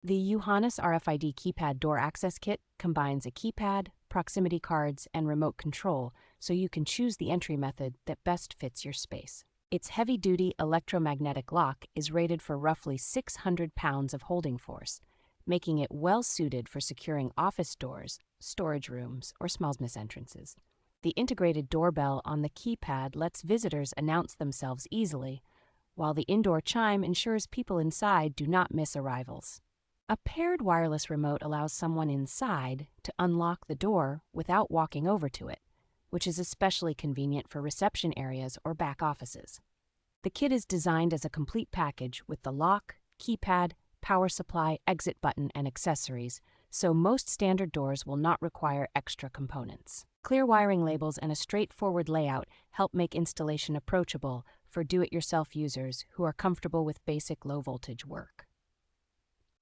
The YUHANUS RFID Keypad door access kit combines a keypad, proximity cards, and remote control, so you can choose the entry method that best fits your space. Its heavy-duty electromagnetic lock is rated for roughly 600 pounds of holding force, making it well-suited for securing office doors, storage rooms, or small business entrances. The integrated doorbell on the keypad lets visitors announce themselves easily, while the indoor chime ensures people inside do not miss arrivals. A paired wireless remote allows someone inside to unlock the door without walking over to it, which is especially convenient for reception areas or back offices. The kit is designed as a complete package with the lock, keypad, power supply, exit button, and accessories, so most standard doors will not require extra components. Clear wiring labels and a straightforward layout help make installation approachable for do-it-yourself users who are comfortable with basic low-voltage work.